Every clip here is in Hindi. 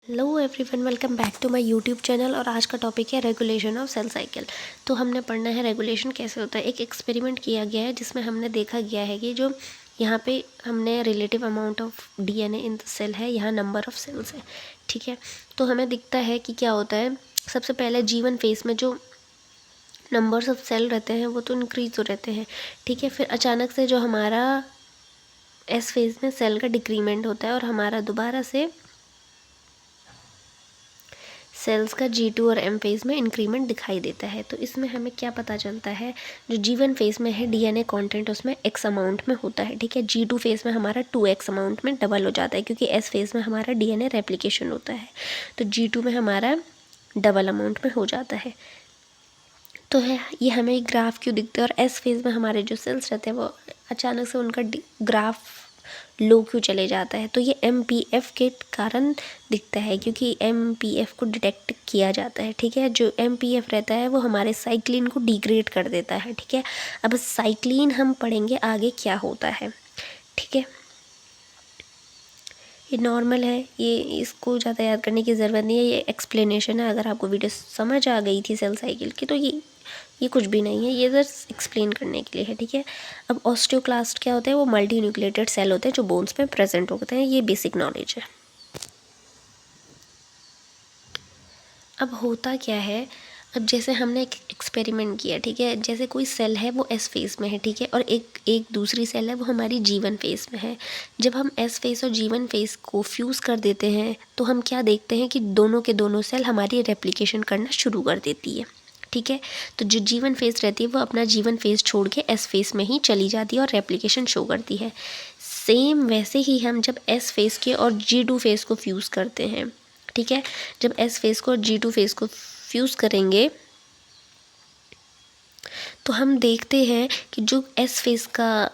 Hello everyone, welcome back to my YouTube channel. और आज का टॉपिक है रेगुलेशन ऑफ सेल साइकिल। तो हमने पढ़ना है रेगुलेशन कैसे होता है। एक एक्सपेरिमेंट किया गया है जिसमें हमने देखा गया है कि जो यहाँ पे हमने relative amount of DNA in the cell है, यहाँ नंबर ऑफ सेल्स है, ठीक है। तो हमें दिखता है कि क्या होता है। सबसे पहले G1 फेज में जो नंबर्स ऑफ सेल रहते हैं वो तो इंक्रीज हो रहते हैं, ठीक है। फिर अचानक से जो हमारा S फेज में सेल का डिक्रीमेंट होता है और हमारा दोबारा से सेल्स का G2 और M फेज़ में इंक्रीमेंट दिखाई देता है। तो इसमें हमें क्या पता चलता है, जो G1 फेज़ में है डीएनए कंटेंट उसमें X अमाउंट में होता है, ठीक है। G2 फेज़ में हमारा 2X अमाउंट में डबल हो जाता है, क्योंकि S फेज़ में हमारा डीएनए रेप्लिकेशन होता है, तो G2 में हमारा डबल अमाउंट में हो जाता है। तो है ये हमें एक ग्राफ क्यों दिखता है, और S फेज़ में हमारे जो सेल्स रहते हैं वो अचानक से उनका ग्राफ लो क्यों चले जाता है। तो ये MPF के कारण दिखता है, क्योंकि MPF को डिटेक्ट किया जाता है, ठीक है। जो MPF रहता है वो हमारे साइक्लिन को डिग्रेड कर देता है, ठीक है। अब साइक्लिन हम पढ़ेंगे आगे क्या होता है, ठीक है। ये नॉर्मल है, ये इसको ज़्यादा याद करने की ज़रूरत नहीं है, ये एक्सप्लेनेशन है। अगर आपको वीडियो समझ आ गई थी सेल साइकिल की तो ये कुछ भी नहीं है, ये जस्ट एक्सप्लेन करने के लिए है, ठीक है। अब ऑस्टियोक्लास्ट क्या होते हैं, वो मल्टी न्यूक्लिएटेड सेल होते हैं जो बोन्स में प्रेजेंट होते हैं, ये बेसिक नॉलेज है। अब होता क्या है, अब जैसे हमने एक एक्सपेरिमेंट किया, ठीक है। जैसे कोई सेल है वो S फेज़ में है, ठीक है, और एक दूसरी सेल है वो हमारी G1 फेज़ में है। जब हम S फेज़ और G1 फेज़ को फ्यूज़ कर देते हैं तो हम क्या देखते हैं कि दोनों के दोनों सेल हमारी रेप्लिकेशन करना शुरू कर देती है, ठीक है। तो जो G1 फेज़ रहती है वो अपना G1 फेज़ छोड़ के S फेज़ में ही चली जाती है और रेप्लिकेशन शो करती है। सेम वैसे ही हम जब S फेज़ के और G2 फेज़ को फ्यूज़ करते हैं, ठीक है। जब S फेज़ को और G2 फेज़ को फ्यूज़ करेंगे तो हम देखते हैं कि जो S फेज़ का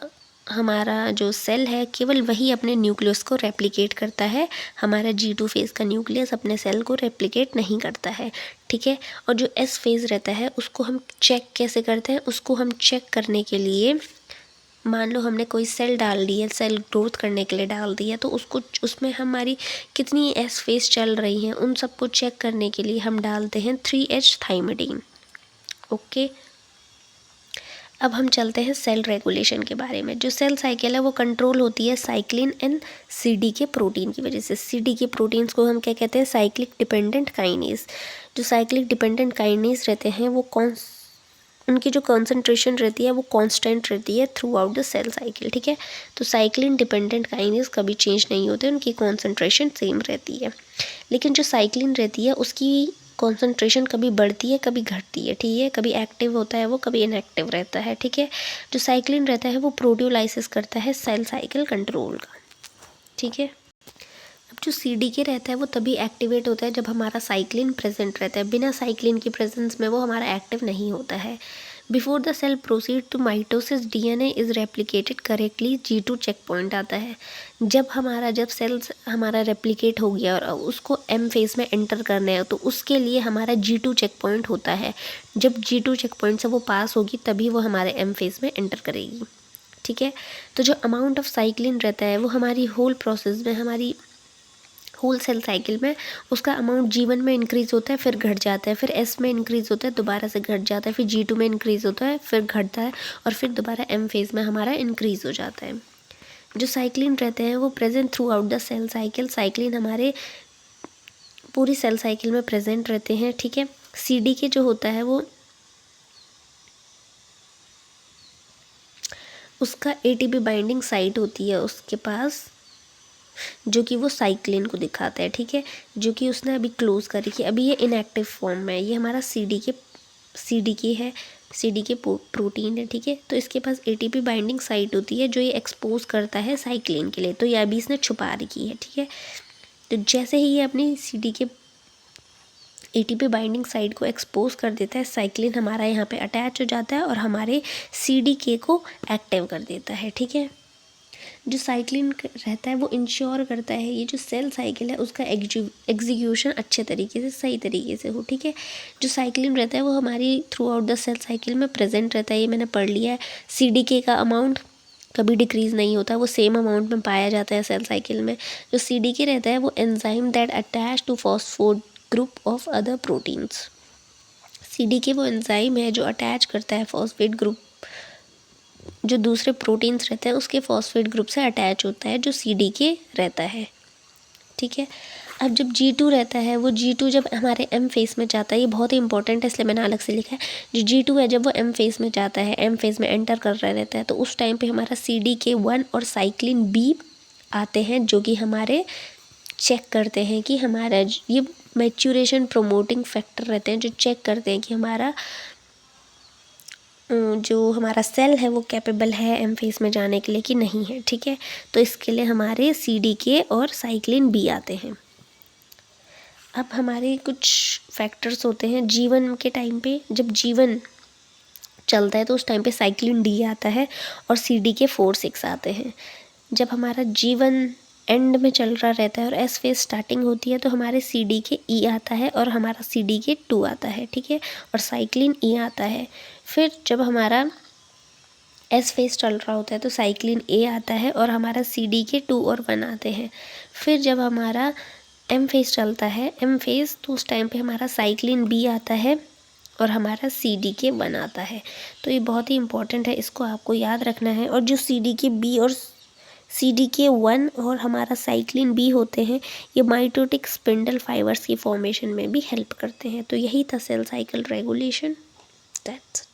हमारा जो सेल है केवल वही अपने न्यूक्लियस को रेप्लिकेट करता है, हमारा G2 फेज़ का न्यूक्लियस अपने सेल को रेप्लिकेट नहीं करता है, ठीक है। और जो S फेज़ रहता है उसको हम चेक कैसे करते हैं, उसको हम चेक करने के लिए मान लो हमने कोई सेल डाल दी है, सेल ग्रोथ करने के लिए डाल दी है, तो उसको उसमें हमारी कितनी S फेज़ चल रही हैं उन सबको चेक करने के लिए हम डालते हैं 3H थाइमिडीन, ओके। अब हम चलते हैं सेल रेगुलेशन के बारे में। जो सेल साइकिल है वो कंट्रोल होती है साइक्लिन एंड CD के प्रोटीन की वजह से। CD के प्रोटीन्स को हम क्या कहते हैं, साइक्लिक डिपेंडेंट काइनेज। जो साइक्लिक डिपेंडेंट काइनेज रहते हैं वो उनकी जो कॉन्सेंट्रेशन रहती है वो कांस्टेंट रहती है throughout the cell cycle, ठीक है। तो साइक्लिन डिपेंडेंट काइनेज कभी चेंज नहीं होते, उनकी कॉन्सेंट्रेशन सेम रहती है। लेकिन जो साइक्लिन रहती है उसकी कॉन्सेंट्रेशन कभी बढ़ती है कभी घटती है, ठीक है। कभी एक्टिव होता है वो, कभी इनएक्टिव रहता है, ठीक है। जो साइक्लिन रहता है वो प्रोटियोलाइसिस करता है सेल साइकिल कंट्रोल का, ठीक है। अब जो CDK रहता है वो तभी एक्टिवेट होता है जब हमारा साइक्लिन प्रेजेंट रहता है, बिना साइक्लिन की प्रेजेंस में वो हमारा एक्टिव नहीं होता है। Before the cell proceed to mitosis DNA is replicated correctly, G2 check point आता है। जब सेल्स हमारा रेप्लिकेट हो गया और उसको M फेज़ में एंटर करना है तो उसके लिए हमारा G2 चेक पॉइंट होता है। जब G2 चेक पॉइंट से वो पास होगी तभी वो हमारे M फेज़ में एंटर करेगी, ठीक है। तो जो अमाउंट ऑफ साइक्लिन रहता है वो हमारी होल प्रोसेस में, हमारी होल सेल साइकिल में उसका अमाउंट G1 में इंक्रीज़ होता है फिर घट जाता है, फिर S में इंक्रीज़ होता है दोबारा से घट जाता है, फिर G2 में इंक्रीज़ होता है फिर घटता है, और फिर दोबारा M फेज़ में हमारा इंक्रीज़ हो जाता है। जो साइक्लिन रहते हैं वो present throughout the cell cycle. Cyclin हमारे पूरी सेल साइकिल में प्रेजेंट रहते हैं, ठीक है। CDK जो होता है वो उसका ATP बाइंडिंग साइट होती है उसके पास, जो कि वो साइक्लिन को दिखाता है, ठीक है। जो कि उसने अभी क्लोज करी कि अभी ये इनएक्टिव फॉर्म में है, ये हमारा CDK है, CDK प्रोटीन है, ठीक है। तो इसके पास ATP बाइंडिंग साइट होती है जो ये एक्सपोज करता है साइक्लिन के लिए, तो ये अभी इसने छुपा रखी है, ठीक है। तो जैसे ही ये अपनी CDK ATP बाइंडिंग साइट को एक्सपोज कर देता है, साइक्लिन हमारा यहाँ पे अटैच हो जाता है और हमारे CDK को एक्टिव कर देता है, ठीक है। जो साइक्लिन रहता है वो इंश्योर करता है ये जो सेल साइकिल है उसका एग्जीक्यूशन अच्छे तरीके से, सही तरीके से हो, ठीक है। जो साइक्लिन रहता है वो हमारी throughout the cell cycle में प्रेजेंट रहता है, ये मैंने पढ़ लिया है। CDK का अमाउंट कभी डिक्रीज़ नहीं होता, वो सेम अमाउंट में पाया जाता है सेल साइकिल में। जो CDK रहता है वो enzyme that attach to phosphate group of other proteins. CDK वो एंजाइम है जो अटैच करता है फॉस्फेट ग्रुप, जो दूसरे प्रोटीन्स रहते हैं उसके फॉस्फेट ग्रुप से अटैच होता है, जो CDK रहता है। ठीक है। अब जब G2 रहता है, वो G2 जब हमारे M फेस में जाता है, ये बहुत ही इंपॉर्टेंट है इसलिए मैंने अलग से लिखा है। जो G2 है जब वो M फेस में जाता है, M फेस में एंटर कर रहा रहता है, तो उस टाइम पे हमारा CDK1 और साइक्लिन B आते हैं, जो कि हमारे चेक करते हैं कि हमारा ये मैच्योरेशन प्रोमोटिंग फैक्टर रहते हैं, जो चेक करते हैं कि हमारा जो हमारा सेल है वो कैपेबल है M फेस में जाने के लिए कि नहीं है। ठीक है। तो इसके लिए हमारे CDK और साइक्लिन B आते हैं। अब हमारे कुछ फैक्टर्स होते हैं जीवन के टाइम पे, जब जीवन चलता है तो उस टाइम पे साइक्लिन D आता है और CDK 4-6 आते हैं। जब हमारा जीवन एंड में चल रहा रहता है और S फेज स्टार्टिंग होती है तो हमारे CDK E आता है और हमारा CDK 2 आता है। ठीक है। और साइक्लिन E आता है। फिर जब हमारा S फेज चल रहा होता है तो साइक्लिन A आता है और हमारा CDK 2 और 1 आते हैं। फिर जब हमारा M फेज चलता है, M फेज, तो उस टाइम पे हमारा साइक्लिन B आता है और हमारा CDK 1 आता है। तो ये बहुत ही इंपॉर्टेंट है, इसको आपको याद रखना है। और जो CDK B और CDK 1 और हमारा साइक्लिन B होते हैं, ये माइटोटिक स्पिंडल फाइबर्स की फॉर्मेशन में भी हेल्प करते हैं। तो यही था सेल साइकिल रेगुलेशन। दैट्स